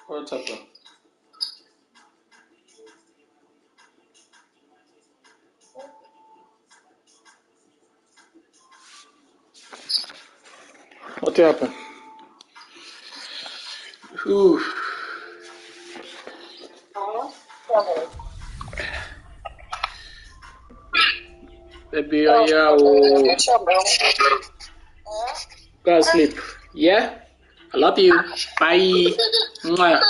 What's happened? What happened? Ooh. Baby, yeah, go sleep. Yeah? I love you. Bye. Mwah.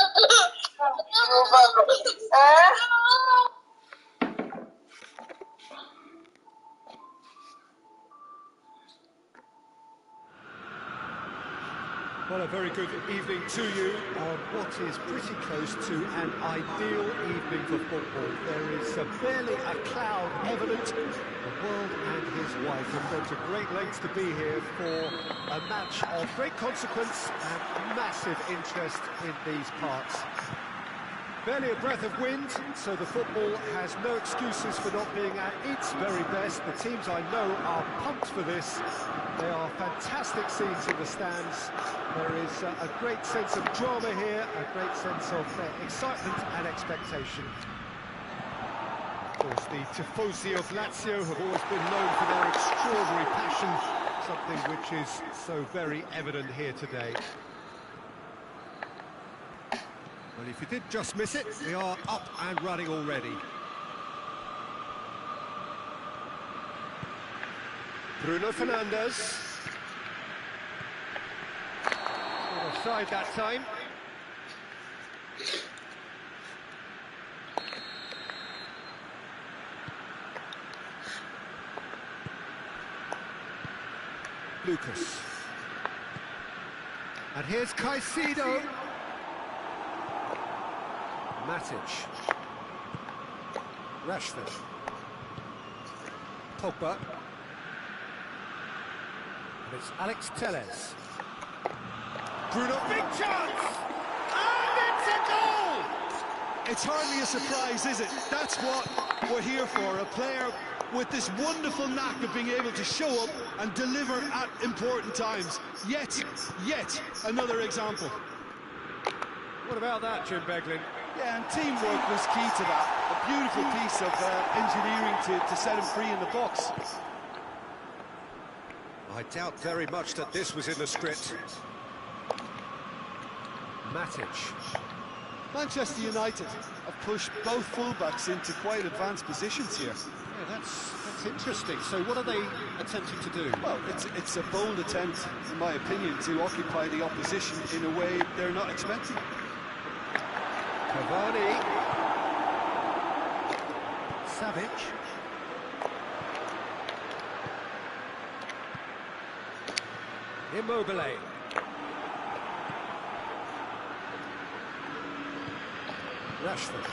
Well, a very good evening to you on what is pretty close to an ideal evening for football. There is barely a cloud evident. The world and his wife have gone to great lengths to be here for a match of great consequence and massive interest in these parts. Barely a breath of wind, so the football has no excuses for not being at its very best. The teams I know are pumped for this. They are fantastic scenes in the stands. There is a great sense of drama here, a great sense of excitement and expectation. Of course, the tifosi of Lazio have always been known for their extraordinary passion, something which is so very evident here today. Well, if you did just miss it, we are up and running already. Bruno Fernandes. Offside that time. Lucas. And here's Caicedo. Matic. Rashford. Pogba. And it's Alex Telles. Bruno, big chance! And it's a goal! It's hardly a surprise, is it? That's what we're here for, a player with this wonderful knack of being able to show up and deliver at important times. Yet another example. What about that, Jim Beglin? Yeah, and teamwork was key to that. A beautiful piece of engineering to set him free in the box. I doubt very much that this was in the script. Matic. Manchester United have pushed both fullbacks into quite advanced positions here. Yeah, that's interesting. So what are they attempting to do? Well, it's a bold attempt, in my opinion, to occupy the opposition in a way they're not expecting. Cavani. Savic. Immobile. Rashford.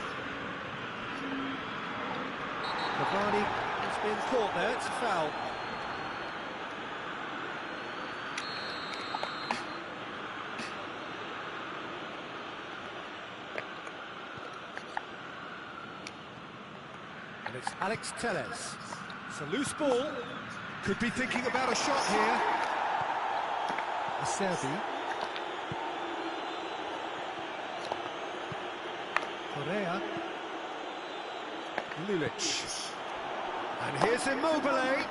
Cavani has been caught there, it's a foul. And it's Alex Telles. It's a loose ball. Could be thinking about a shot here. Acerbi. Correa. Lulic. And here's Immobile.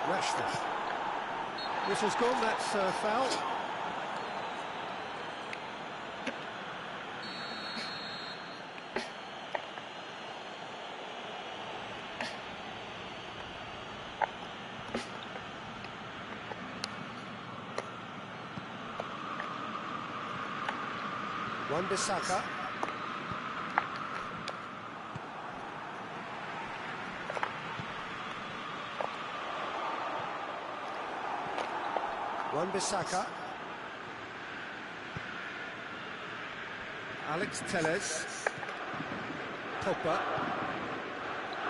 Rashford. Whistle's gone, that's foul. Wan-Bissaka. Wan-Bissaka. Alex Telles. Pogba.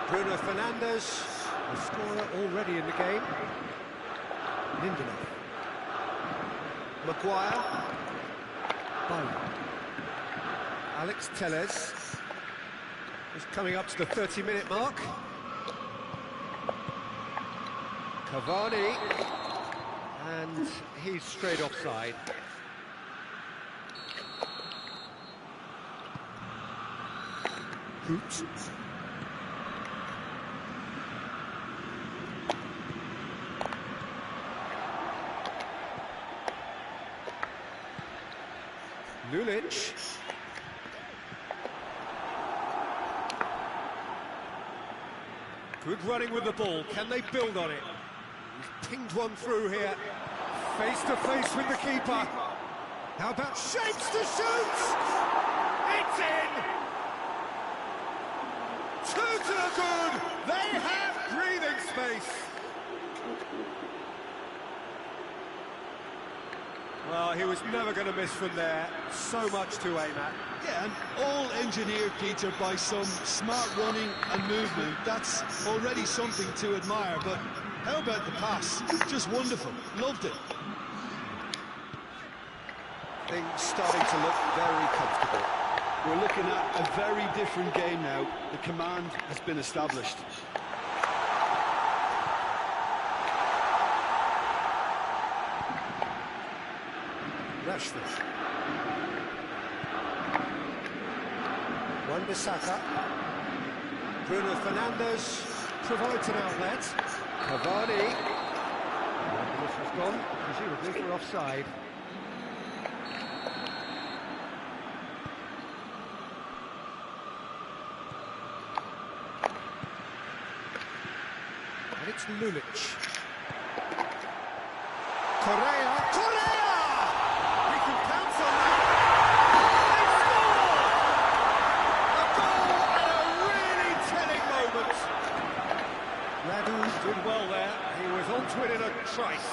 Bruno Fernandes, the scorer already in the game. Lindelof. Maguire. Bowen. Alex Telles is coming up to the 30-minute mark. Cavani, and he's straight offside. Hoot. Lulic. Good running with the ball. Can they build on it? He's pinged one through here. Face to face with the keeper. How about shapes to shoot? It's in! Two to the good. They have breathing space. Well, he was never going to miss from there. So much to aim at. Yeah, and all engineered, Peter, by some smart running and movement. That's already something to admire, but how about the pass? Just wonderful. Loved it. Things starting to look very comfortable. We're looking at a very different game now. The command has been established. Rashford. Wan-Bissaka. Bruno Fernandes provides an outlet. Cavani. This has gone, presumably for offside. And it's Lulic. Correa! He can pounce on that! They score! A goal at a really telling moment. Radu did well there. He was onto it in a trice.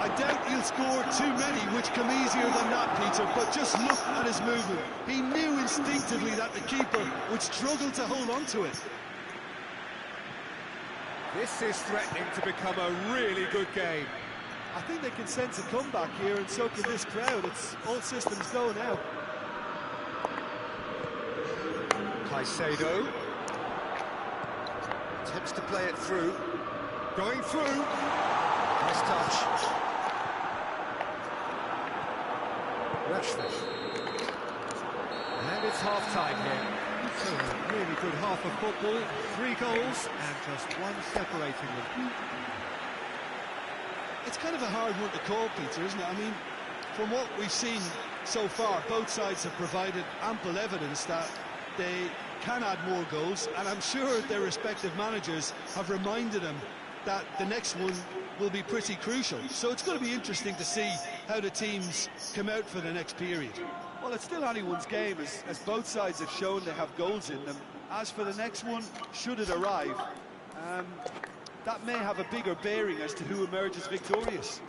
I doubt he'll score too many, which come easier than that, Peter, but just look at his movement. He knew instinctively that the keeper would struggle to hold on to it. This is threatening to become a really good game. I think they can sense a comeback here, and so can this crowd. It's all systems go now. Caicedo attempts to play it through. Going through. Nice touch. Rashford. And it's half-time here. So a really good half of football. 3 goals and just one separating them. It's kind of a hard one to call, Peter, isn't it? I mean, from what we've seen so far, both sides have provided ample evidence that they can add more goals, and I'm sure their respective managers have reminded them that the next one will be pretty crucial. So it's going to be interesting to see how the teams come out for the next period. Well, it's still anyone's game, as both sides have shown they have goals in them. As for the next one, should it arrive, that may have a bigger bearing as to who emerges victorious.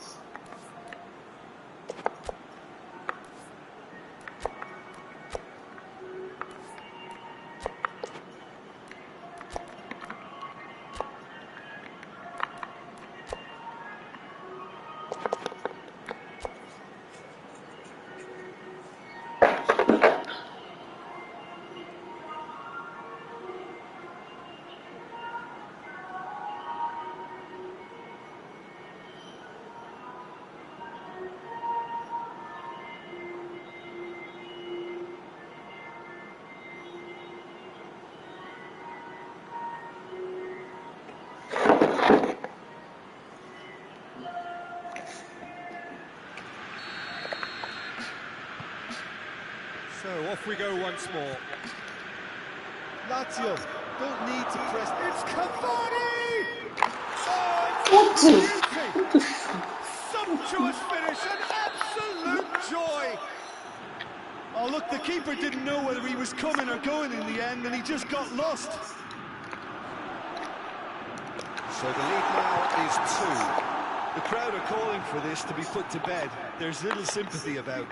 So off we go once more. Lazio don't need to press. It's Cavani! Oh, it's a beauty! Sumptuous finish, an absolute joy! Oh, look, the keeper didn't know whether he was coming or going in the end, and he just got lost. So the lead now is 2. The crowd are calling for this to be put to bed. There's little sympathy about.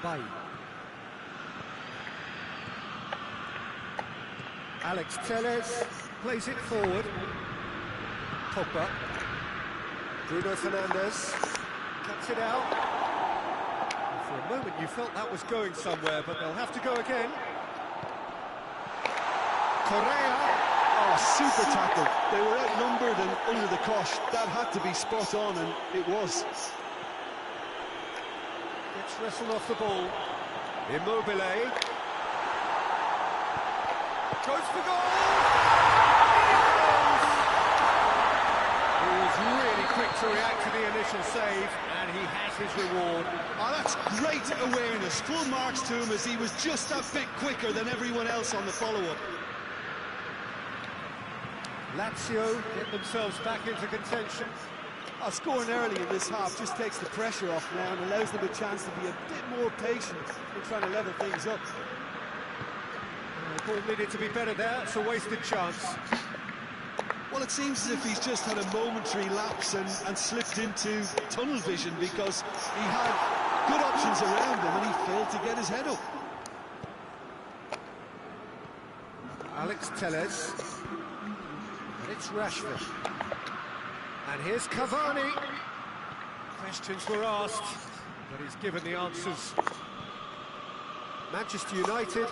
Bay. Alex Telles plays it forward. Pogba. Bruno Fernandes cuts it out. For a moment you felt that was going somewhere, but they'll have to go again. Correa. Oh, super tackle. They were outnumbered and under the cosh. That had to be spot on, and it was. Gets wrestled off the ball. Immobile. Goes for goal! He was really quick to react to the initial save, and he has his reward. Oh, that's great awareness. Full marks to him as he was just a bit quicker than everyone else on the follow-up. Lazio get themselves back into contention. Scoring early in this half just takes the pressure off now and allows them a chance to be a bit more patient in trying to level things up. The ball needed to be better there, it's a wasted chance. Well, it seems as if he's just had a momentary lapse and slipped into tunnel vision, because he had good options around him and he failed to get his head up. Alex Telles. And it's Rashford. And here's Cavani. Questions were asked, but he's given the answers. Manchester United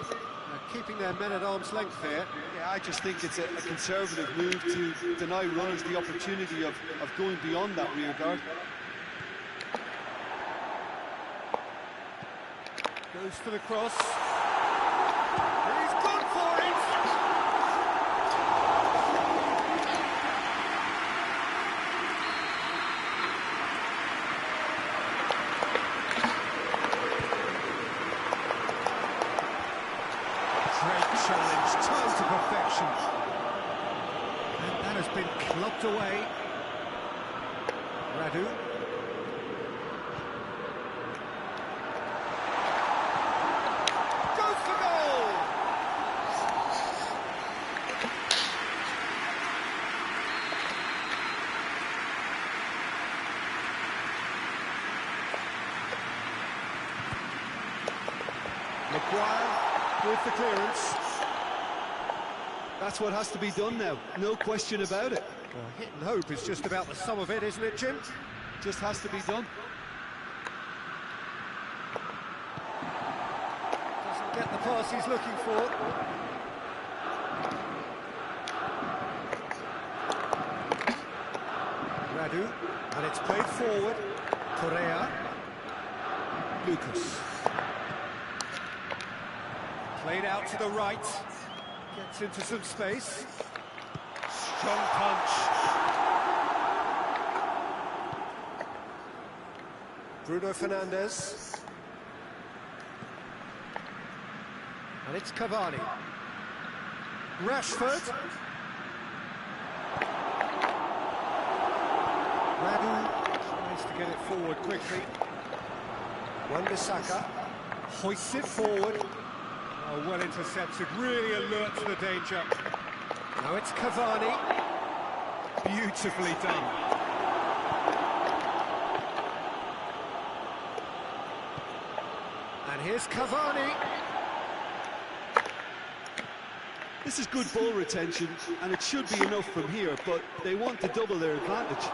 keeping their men at arm's length here. Yeah, I just think it's a conservative move to deny runners the opportunity of going beyond that rear guard. Goes for the cross. He's gone for it! Great challenge, time to perfection. And that has been clubbed away. Radu. Goes for goal! Maguire with the clearance. That's what has to be done now, no question about it. Well, hit and hope is just about the sum of it, isn't it, Jim? Just has to be done. Doesn't get the pass he's looking for. Radu, and it's played forward. Correa. Lucas. Played out to the right. Gets into some space. Strong punch. Bruno Fernandes. And it's Cavani. Rashford. Radu tries to get it forward quickly. Wan-Bissaka hoists it forward. Oh, well intercepted, really alert to the danger. Now it's Cavani. Beautifully done. And here's Cavani. This is good ball retention, and it should be enough from here, but they want to double their advantage.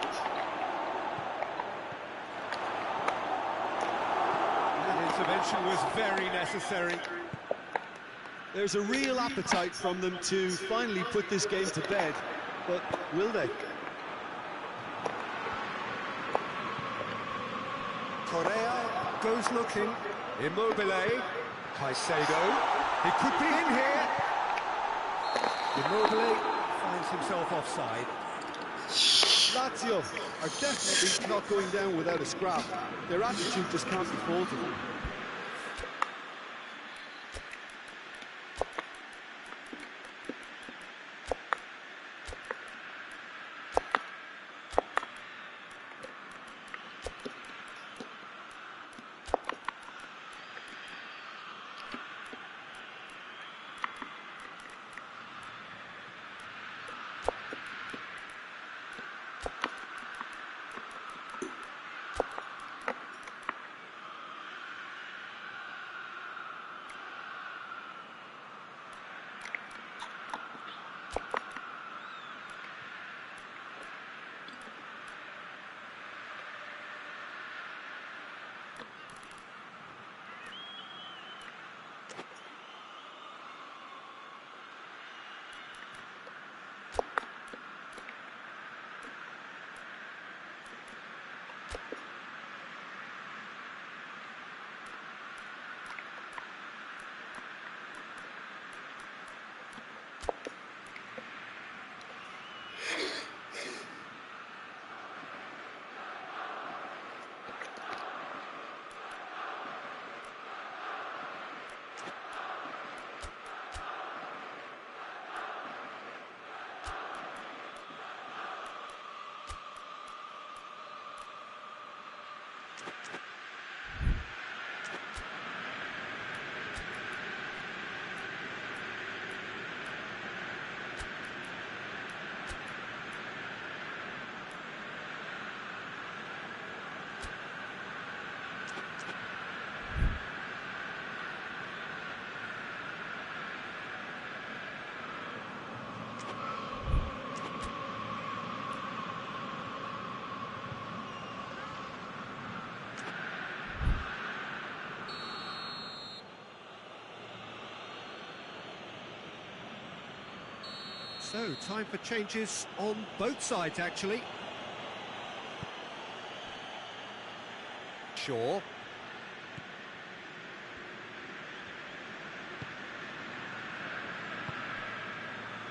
That intervention was very necessary. There's a real appetite from them to finally put this game to bed, but will they? Correa goes looking. Immobile. Caicedo. He could be in here. Immobile finds himself offside. Lazio are definitely not going down without a scrap. Their attitude just can't be faulted. So, time for changes on both sides, actually. Shaw.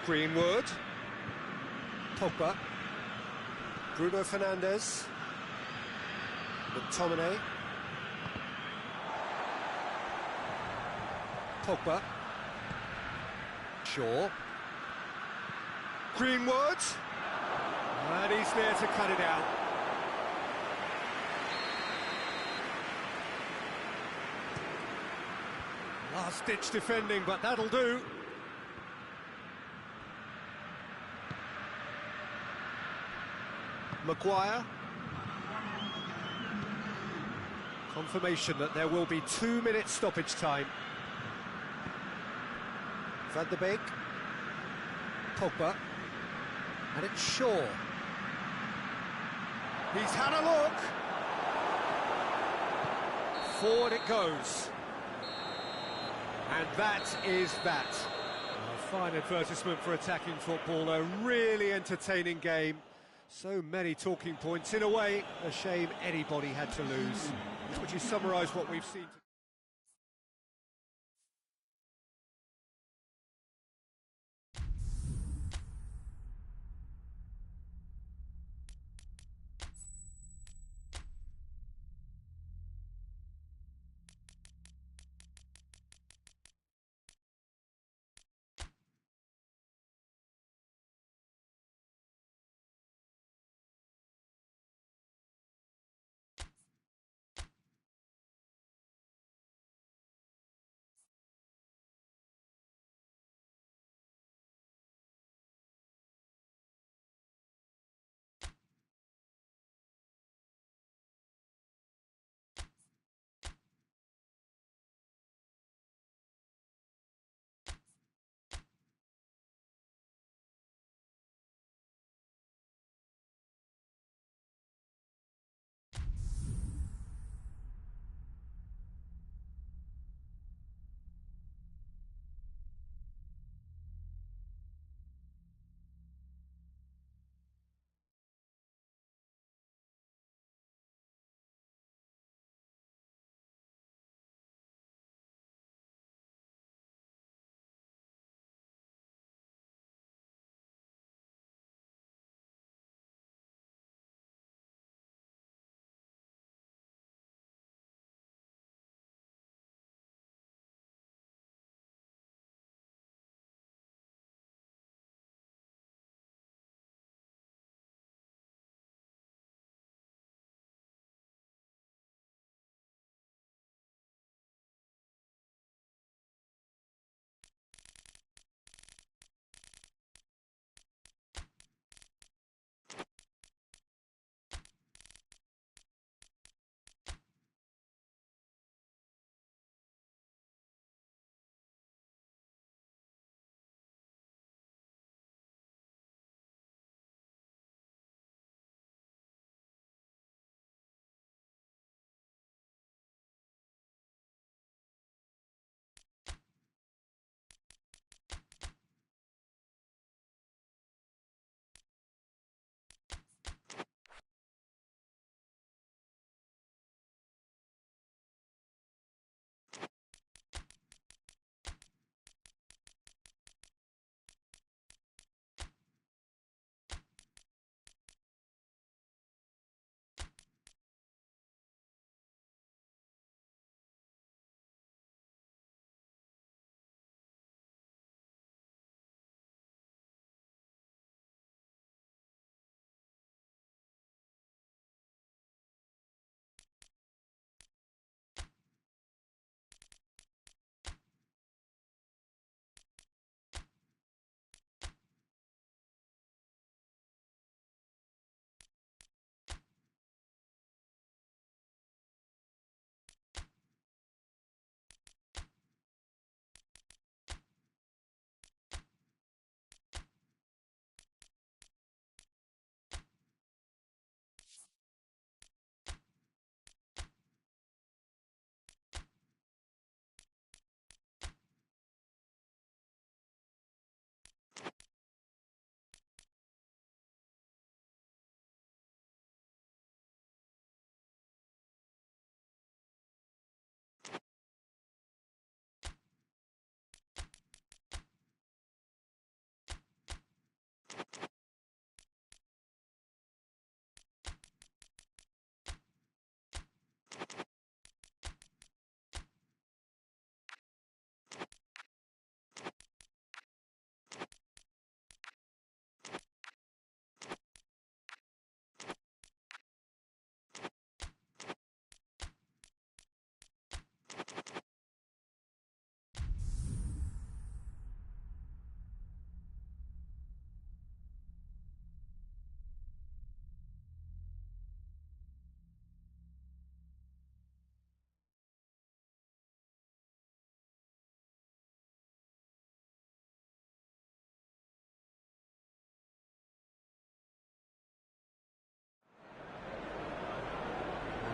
Greenwood. Pogba. Bruno Fernandes. McTominay. Pogba. Shaw. Greenwood. And he's there to cut it out. Last-ditch defending, but that'll do. Maguire. Confirmation that there will be 2 minutes stoppage time. Van de Beek. Pogba. And it's Shaw. He's had a look. Forward it goes. And that is that. A fine advertisement for attacking football, a really entertaining game. So many talking points. In a way, a shame anybody had to lose. Would you summarise what we've seen?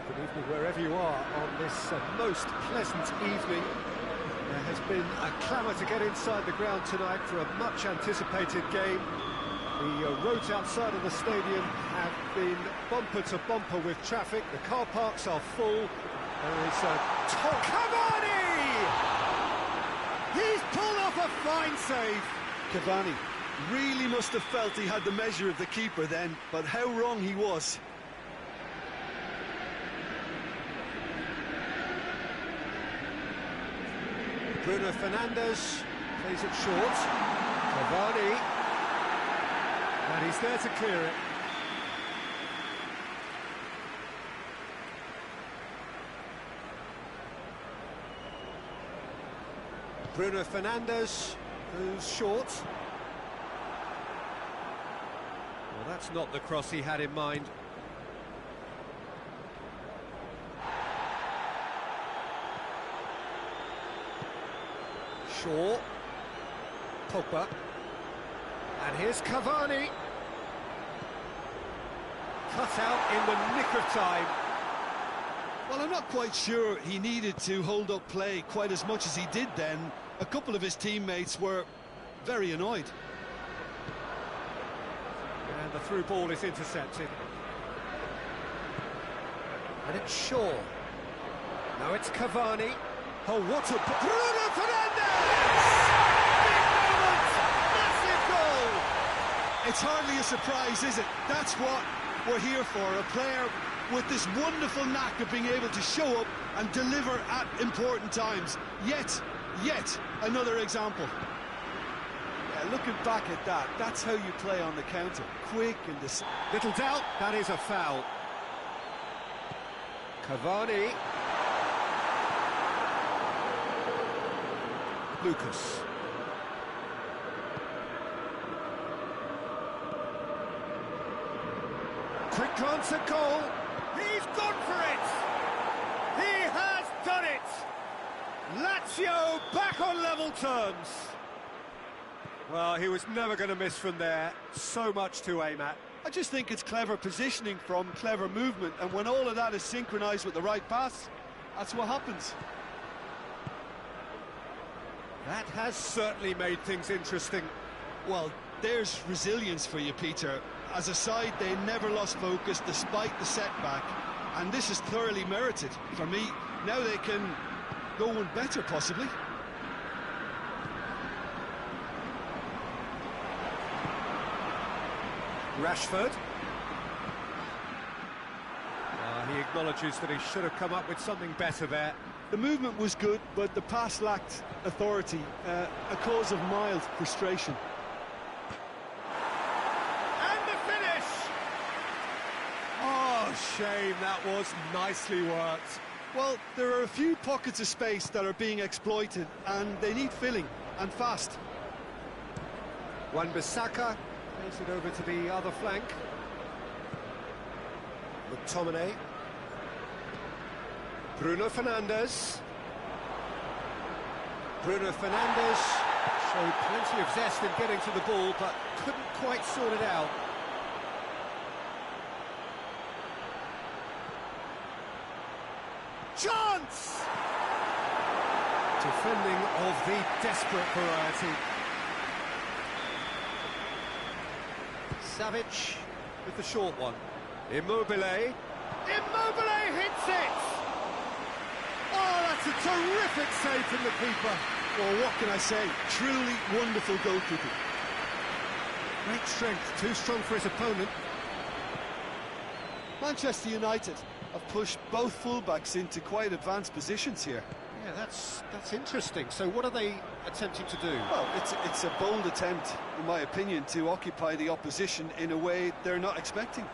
Good evening wherever you are on this most pleasant evening. There has been a clamour to get inside the ground tonight for a much anticipated game. The roads outside of the stadium have been bumper to bumper with traffic. The car parks are full. There is a Cavani! He's pulled off a fine save. Cavani really must have felt he had the measure of the keeper then, but how wrong he was. Bruno Fernandes plays it short. Cavani. And he's there to clear it. Bruno Fernandes, who's short. Well, that's not the cross he had in mind. Shaw. Pogba. And here's Cavani. Cut out in the nick of time. Well, I'm not quite sure he needed to hold up play quite as much as he did then. A couple of his teammates were very annoyed. And the through ball is intercepted. And it's Shaw. Now it's Cavani. Oh, what a... Bruno Fernandes! Big moment! Massive goal! It's hardly a surprise, is it? That's what we're here for, a player with this wonderful knack of being able to show up and deliver at important times. Yet another example. Yeah, looking back at that, that's how you play on the counter. Quick and decisive. Little doubt, that is a foul. Cavani. Lucas. Quick glance at goal. He's gone for it! He has done it! Lazio back on level terms. Well, he was never going to miss from there. So much to aim at. I just think it's clever positioning from clever movement, and when all of that is synchronised with the right pass, that's what happens. That has certainly made things interesting. Well, there's resilience for you, Peter. As a side, they never lost focus despite the setback, and this is thoroughly merited for me. Now they can go one better, possibly. Rashford. He acknowledges that he should have come up with something better there. The movement was good, but the pass lacked authority, a cause of mild frustration. And the finish! Oh, shame, that was nicely worked. Well, there are a few pockets of space that are being exploited, and they need filling, and fast. Wan-Bissaka plays it over to the other flank. McTominay. Bruno Fernandes. Bruno Fernandes showed plenty of zest in getting to the ball, but couldn't quite sort it out. Chance! Defending of the desperate variety. Savic with the short one. Immobile. Immobile hits it! Oh, that's a terrific save from the keeper. Well, what can I say? Truly wonderful goalkeeping. Great strength, too strong for his opponent. Manchester United have pushed both fullbacks into quite advanced positions here. Yeah, that's interesting. So what are they attempting to do? Well, it's a bold attempt, in my opinion, to occupy the opposition in a way they're not expecting.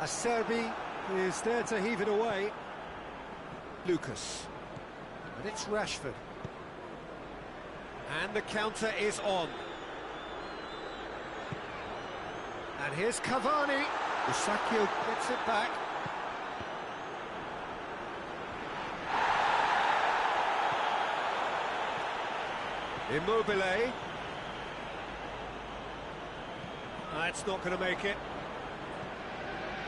Acerbi is there to heave it away. Lucas. And it's Rashford. And the counter is on. And here's Cavani. Musacchio gets it back. Immobile. That's not going to make it.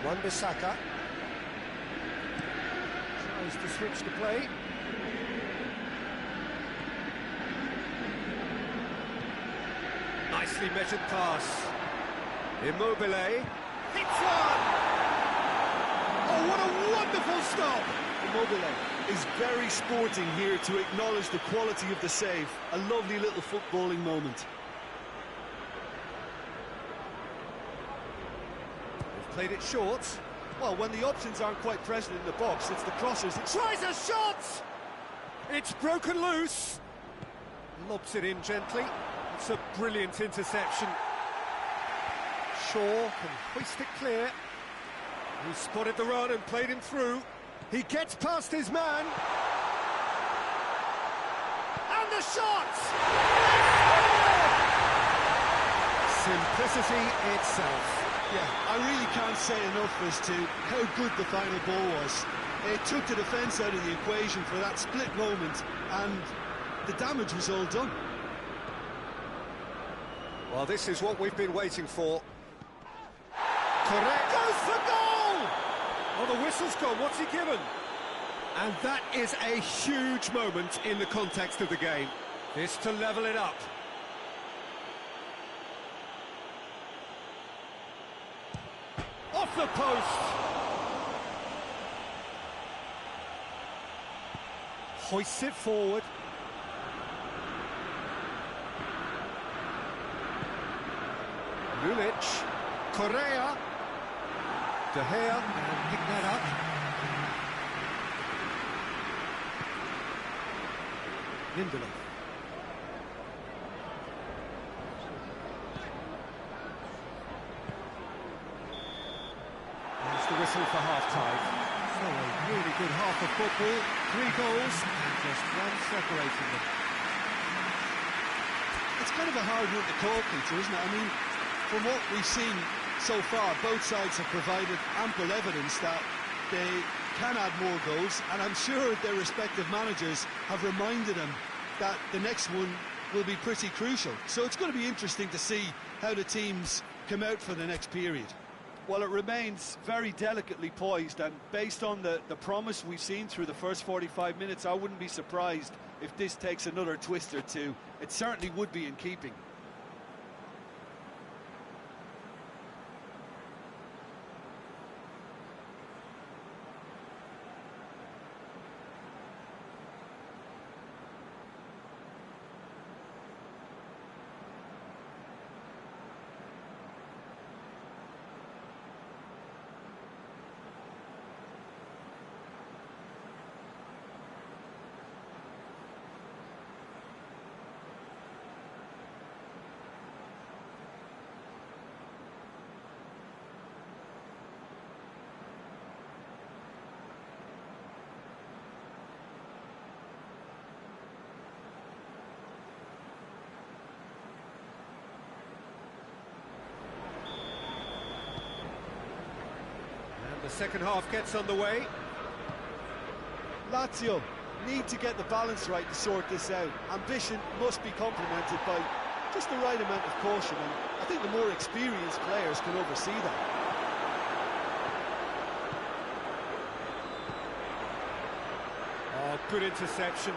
Wan-Bissaka tries to switch the play. Nicely measured pass. Immobile hits one! Oh, what a wonderful stop! Immobile is very sporting here to acknowledge the quality of the save. A lovely little footballing moment. They've played it short. Well, when the options aren't quite present in the box, it's the crossers. It's Tries a shot! It's broken loose. Lobs it in gently. It's a brilliant interception. Shaw can hoist it clear. He spotted the run and played him through. He gets past his man. And the shot! Simplicity itself. Yeah, I really can't say enough as to how good the final ball was. It took the defence out of the equation for that split moment, and the damage was all done. Well, this is what we've been waiting for. Correct. Goes for goal! Oh, the whistle's gone. What's he given? And that is a huge moment in the context of the game. This to level it up. Off the post! Hoists it forward. Lulic, Correa, De Gea, and pick that up. Lindelof. There's the whistle for half-time. So a really good half of football, 3 goals, and just one separating them. It's kind of a hard one to call, Peter, isn't it? I mean, from what we've seen so far, both sides have provided ample evidence that they can add more goals, and I'm sure their respective managers have reminded them that the next one will be pretty crucial. So it's going to be interesting to see how the teams come out for the next period. Well, it remains very delicately poised, and based on the promise we've seen through the first 45 minutes, I wouldn't be surprised if this takes another twist or two. It certainly would be in keeping. The second half gets underway. Lazio need to get the balance right to sort this out. Ambition must be complemented by just the right amount of caution, and I think the more experienced players can oversee that. Oh, good interception.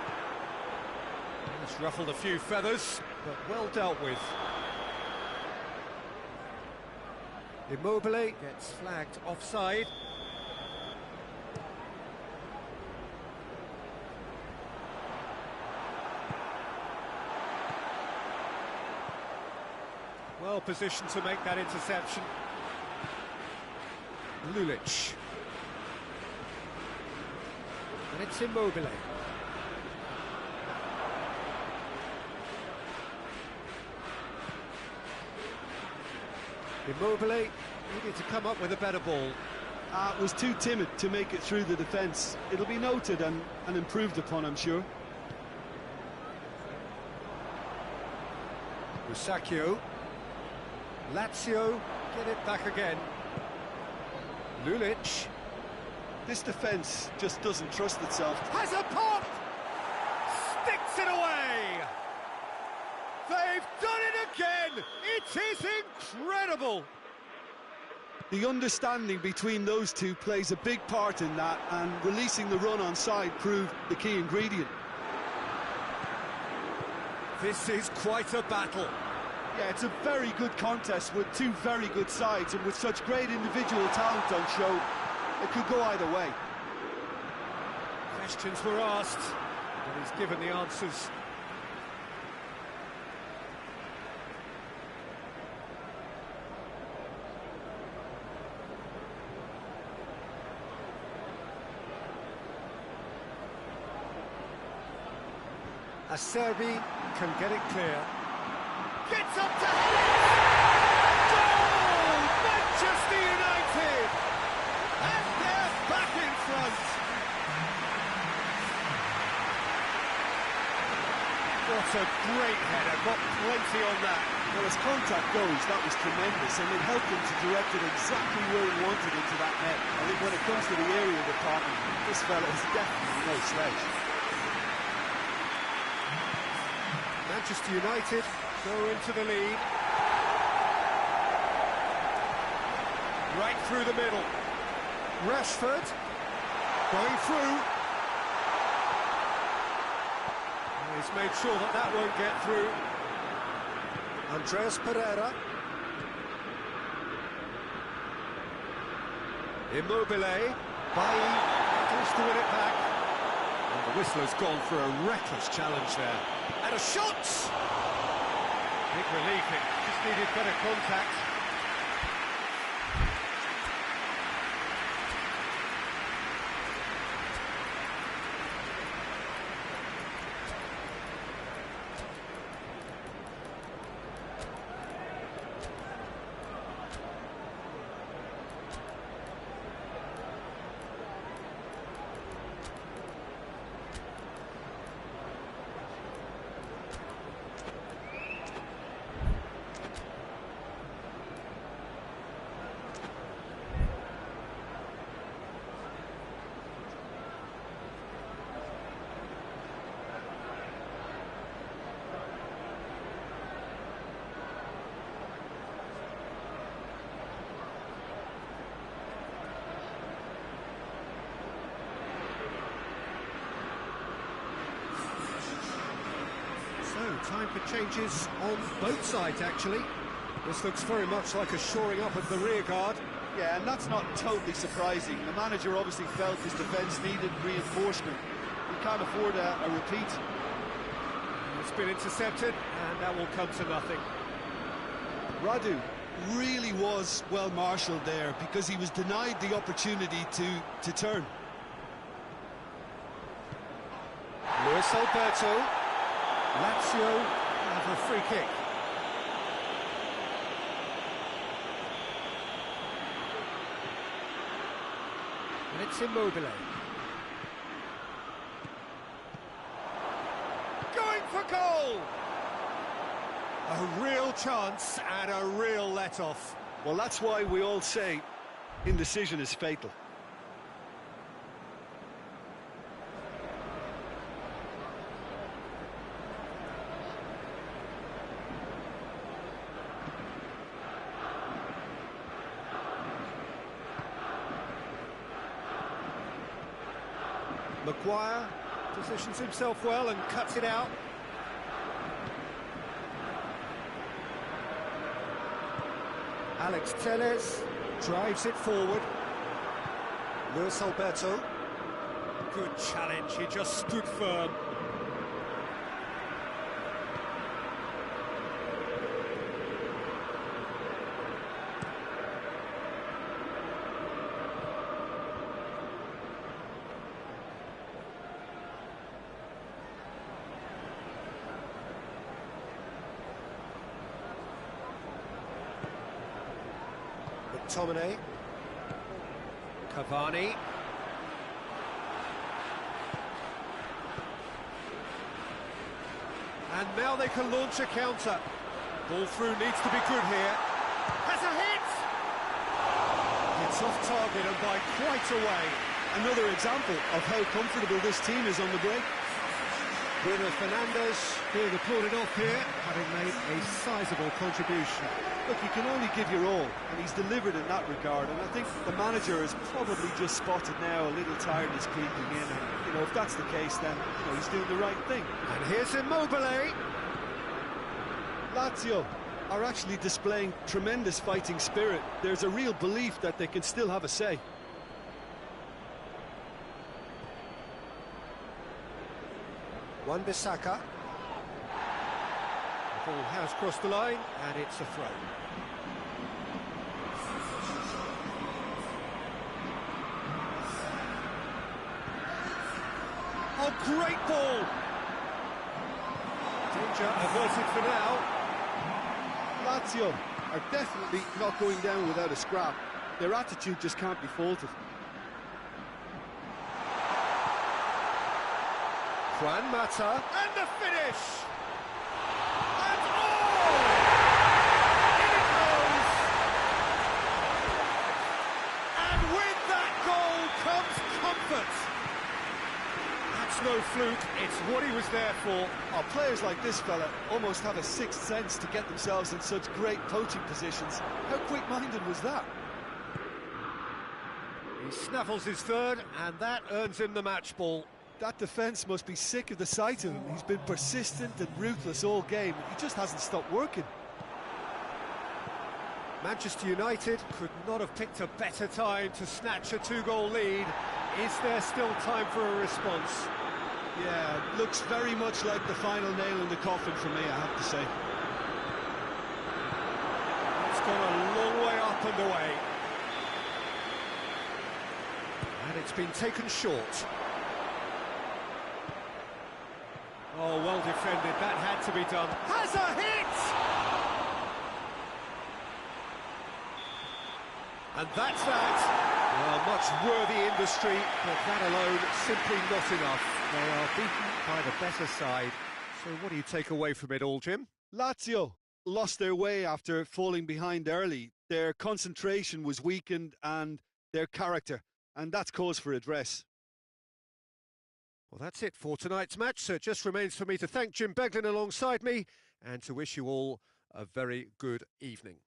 It's ruffled a few feathers, but well dealt with. Immobile gets flagged offside. Well positioned to make that interception. Lulic. And it's Immobile. Immobile needed to come up with a better ball. Was too timid to make it through the defence. It'll be noted and improved upon, I'm sure. Musacchio. Lazio get it back again. Lulic. This defence just doesn't trust itself. Has a pop! Sticks it away! They've done it again! It is incredible! The understanding between those two plays a big part in that, and releasing the run on side proved the key ingredient. This is quite a battle. Yeah, it's a very good contest with two very good sides, and with such great individual talent on show, it could go either way. Questions were asked, but he's given the answers. Acerbi can get it clear. Gets up to head it! Goal! Manchester United! And they're back in front! What a great header, got plenty on that. Well, as contact goes, that was tremendous, and it helped him to direct it exactly where he wanted into that net. I think when it comes to the area department, this fella is definitely no slouch. Manchester United go into the lead. Right through the middle. Rashford going through. He's made sure that that won't get through. Andreas Pereira. Immobile. Bailly manages to win it back. And the whistler's gone for a reckless challenge there. And a shot! Big relief, it just needed better contact. Time for changes on both sides, actually. This looks very much like a shoring up of the rear guard. Yeah, and that's not totally surprising. The manager obviously felt his defence needed reinforcement. He can't afford a repeat. It's been intercepted, and that will come to nothing. Radu really was well marshalled there, because he was denied the opportunity to turn. Luis Alberto. Lazio have a free kick. And it's Immobile. Going for goal! A real chance and a real let-off. Well, that's why we all say indecision is fatal. Maguire positions himself well and cuts it out. Alex Telles drives it forward. Luis Alberto. Good challenge, he just stood firm. McTominay. Cavani. And now they can launch a counter. Ball through needs to be good here. Has a hit! It's off target and by quite a way. Another example of how comfortable this team is on the break. Bruno Fernandes being applauded off here, having made a sizable contribution. Look, you can only give your all, and he's delivered in that regard. And I think the manager has probably just spotted now a little tiredness creeping in. And, you know, if that's the case, then he's doing the right thing. And here's Immobile. Lazio are actually displaying tremendous fighting spirit. There's a real belief that they can still have a say. Wan-Bissaka. The ball has crossed the line, and it's a throw. Oh, great ball! Danger averted for now. Lazio are definitely not going down without a scrap. Their attitude just can't be faulted. Juan Mata, and the finish! And oh! In it goes! And with that goal comes comfort! That's no fluke, it's what he was there for. Oh, players like this fella almost have a sixth sense to get themselves in such great poaching positions. How quick-minded was that? He snaffles his third, and that earns him the match ball. That defence must be sick of the sight of him. He's been persistent and ruthless all game. He just hasn't stopped working. Manchester United could not have picked a better time to snatch a two-goal lead. Is there still time for a response? Yeah, looks very much like the final nail in the coffin for me, I have to say. It's gone a long way up and away. And it's been taken short. Oh, well defended, that had to be done. Has a hit! And that's that. Well, much worthy industry, but that alone simply not enough. They are beaten by the better side. So what do you take away from it all, Jim? Lazio lost their way after falling behind early. Their concentration was weakened and their character, and that's cause for address. Well, that's it for tonight's match, so it just remains for me to thank Jim Beglin alongside me and to wish you all a very good evening.